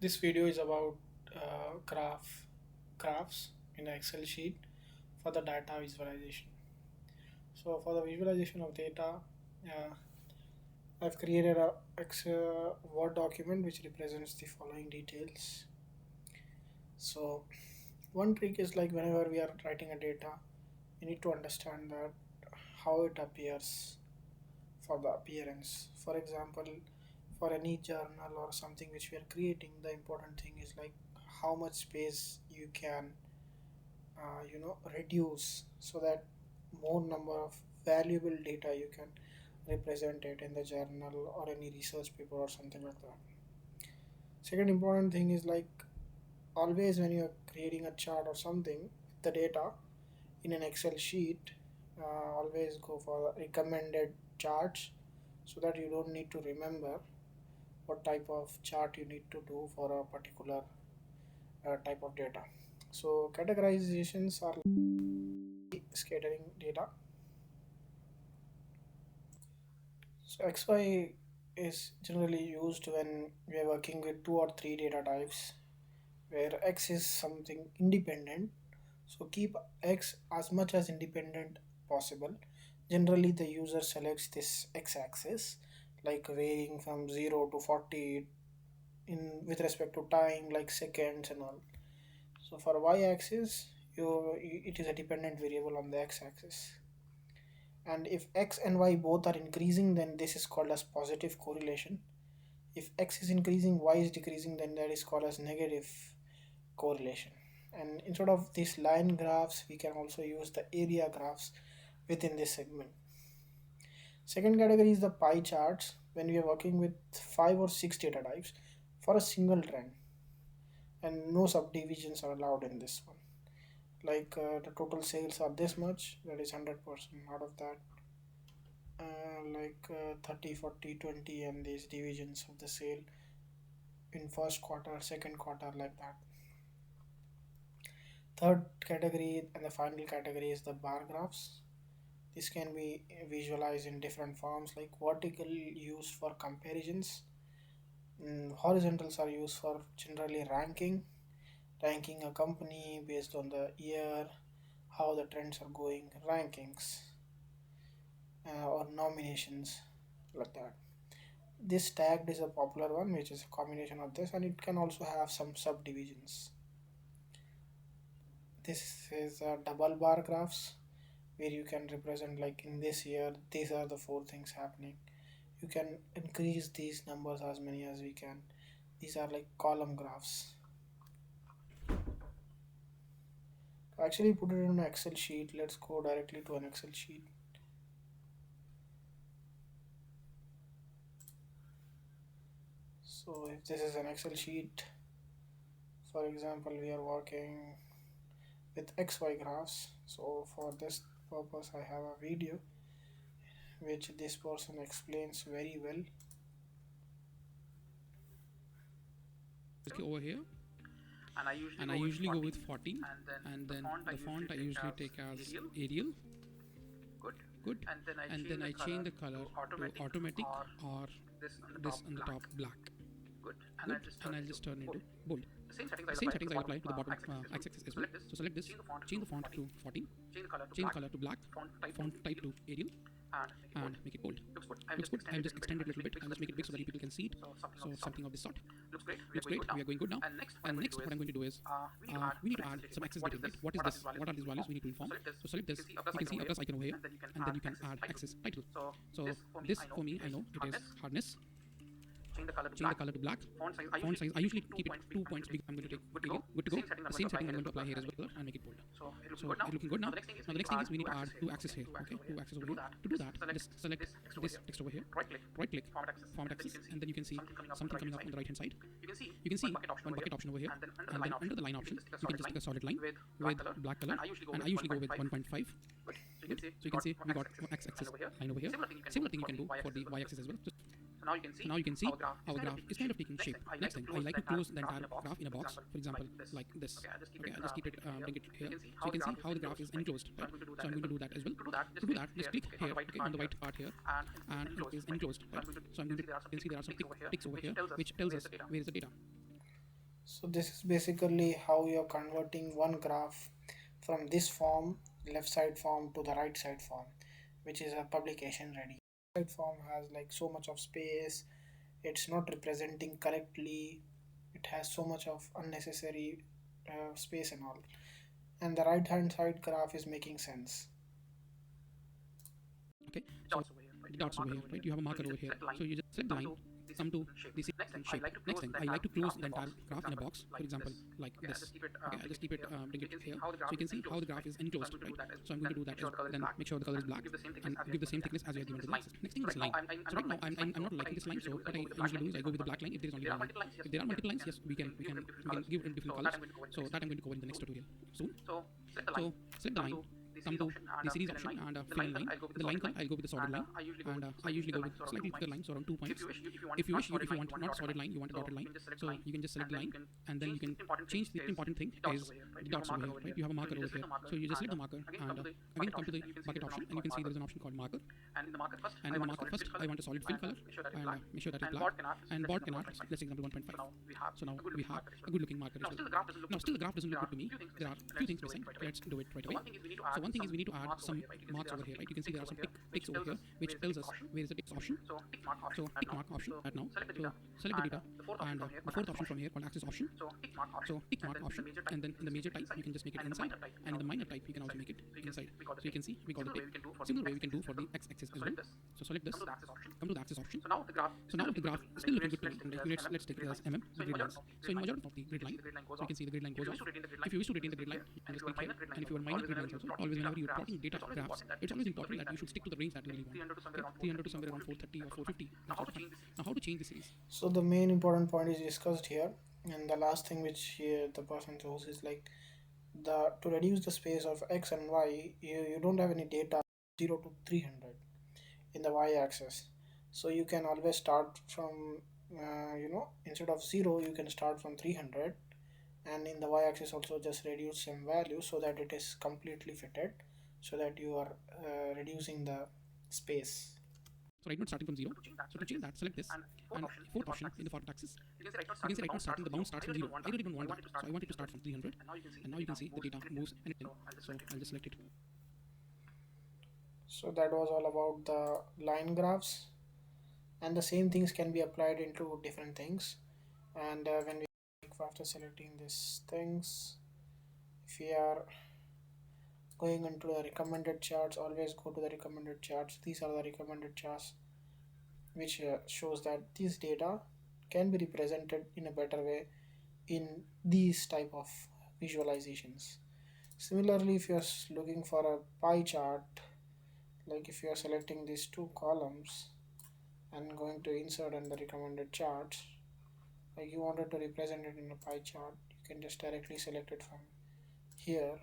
This video is about graphs in an Excel sheet for the data visualization. So for the visualization of data, uh, I've created a Word document which represents the following details. So one trick is like whenever we are writing a data, you need to understand that how it appears for the appearance. For example, for any journal or something which we are creating, the important thing is like how much space you can reduce so that more number of valuable data you can represent it in the journal or any research paper or something like that. Second important thing is like always when you're creating a chart or something, the data in an Excel sheet, always go for recommended charts so that you don't need to remember what type of chart you need to do for a particular type of data. So categorizations are scattering data. So XY is generally used when we are working with two or three data types where X is something independent. So keep X as much as independent possible. Generally the user selects this X axis like varying from 0 to 40 in with respect to time like seconds and all. So for Y axis it is a dependent variable on the X axis. And if X and Y both are increasing, then this is called as positive correlation. If X is increasing, Y is decreasing, then that is called as negative correlation. And instead of these line graphs, we can also use the area graphs within this segment. Second category is the pie charts when we are working with 5 or 6 data types for a single trend, and no subdivisions are allowed in this one. Like the total sales are this much, that is 100% out of that. 30, 40, 20, and these divisions of the sale in first quarter, second quarter, like that. Third category and the final category is the bar graphs. This can be visualized in different forms like vertical used for comparisons. Horizontals are used for generally ranking a company based on the year, how the trends are going, rankings, or nominations, like that. This tagged is a popular one, which is a combination of this, and it can also have some subdivisions. This is double bar graphs where you can represent like in this year these are the four things happening. You can increase these numbers as many as we can. These are like column graphs. To actually put it in an Excel sheet, let's go directly to an Excel sheet. So if this is an Excel sheet, for example, we are working with XY graphs. So for this purpose, I have a video which this person explains very well. Over here, and I usually go with 14, and then the font I usually take as Arial. Good. And then I change the color to automatic or this on the top black. Good. And I'll just turn into bold. The same settings I apply to the bottom x-axis as well. So select this, change the font to 14, change the color to black, font type to Arial, and make it bold. Looks good. I'll just extend it a little bit. I'll just make it big so that people can see it. So something of this sort. Looks great. We are going good now. And next, what I'm going to do is we need to add some access data, right? What is this? What are these values we need to inform? So select this. You can see a plus icon over here, and then you can add access title. So this for me, I know it is hardness. Change the color to black. Font size, I usually keep it 2 points big. I'm going to take Arial. Good to go. The same setting I'm going to apply here as well and make it bold. So it's looking good now. Now the next thing is we need to add two axes here. Okay, two axes over here. To do that, just select this text over here. Right click, format axis, and then you can see something coming up on the right hand side. You can see one bucket option over here, and then under the line option, you can just take a solid line with black color, and I usually go with 1.5. Good. So you can see we got x-axis line over here. Similar thing you can do for the y-axis as well. So now you can see our graph is kind of taking shape. Next thing, I like to close the entire graph in a box, for example, like this. Okay, I just keep it, bring it here. So you can see how the graph is enclosed, right? So I'm going to do that as well. To do that, just click here, okay, on the white part here, and it is enclosed, right? So I'm going to, you can see there are some ticks over here, which tells us where is the data. So this is basically how you're converting one graph from this form, left side form, to the right side form, which is a publication ready. Side form has like so much of space, it's not representing correctly, it has so much of unnecessary space and all. And the right hand side graph is making sense. Okay, so the dots over here, right? You have a marker over here. So you just select the line, come to the series shape. Next thing, I like to close the entire graph in a box, for example, like this. Okay, I'll just keep it, bring it here. So you can see how the graph is enclosed, right? So I'm going to do that is then make sure the color is black and give the same thickness as you are given to the axis. Next thing is line. So right now I'm not liking this line, so what I usually do is I go with the black line if there is only one line. If there are multiple lines, yes, we can give it different colors. So that I'm going to cover in the next tutorial soon. So select the line, come to the series option and fill in line. In the line color, I'll go with the solid line, and I usually go with slightly thicker line, so around 2 points. If you wish, if you want not solid line, you want a dotted line, so you can just select the line, and then you can change. The important thing is the dots over here, right? You have a marker over here, so you just select the marker, and again come to the bucket option, and you can see there is an option called marker. And in the marker first, I want a solid fill color, and make sure that is black. And board canard, let's example 1.5. So now we have a good looking marker as well. Now still the graph doesn't look good to me. There are few things missing. Let's do it right away. So one thing is we need to add some marks over here, right? You can see there are some ticks over here, which tells us where is the ticks option. So tick mark option right now. So select the data, and the fourth option from here called axis option. So tick mark option, and then in the major type you can just make it inside, and in the minor type you can also make it inside. So you can see we got the tick. Similar way we can do for the x-axis as well. So select this, come to the axis option. So now the graph is still looking good to me. And let's take it as mm, the grid lines. So in majority of the grid line, so you can see the grid line goes off. If you wish to retain the grid line, you can just click here. And if you are minor grid lines also, always whenever you're plotting data graphs, it's always important that you should stick to the range that you really want. Okay? 300 to somewhere around 430 or 450. That's also fine. Now how to change the series? So the main important point is discussed here, and the last thing which here the person shows is like the to reduce the space of x and y, you don't have any data 0 to 300 in the y-axis, so you can always start from instead of 0 you can start from 300, and in the y-axis also just reduce some value so that it is completely fitted, so that you are reducing the space. So right now it's starting from 0. So to change that, select this, and fourth option in the format axis, you can see right now starting the bound starts from 0. I don't even want that, so I want it to start from 300, and now you can see the data moves anything. So I'll just select it. So that was all about the line graphs, and the same things can be applied into different things. And when we after selecting these things, if we are going into the recommended charts, always go to the recommended charts. These are the recommended charts which shows that these data can be represented in a better way in these type of visualizations. Similarly, if you're looking for a pie chart, like if you are selecting these two columns and going to insert in the recommended charts, like you wanted to represent it in a pie chart, you can just directly select it from here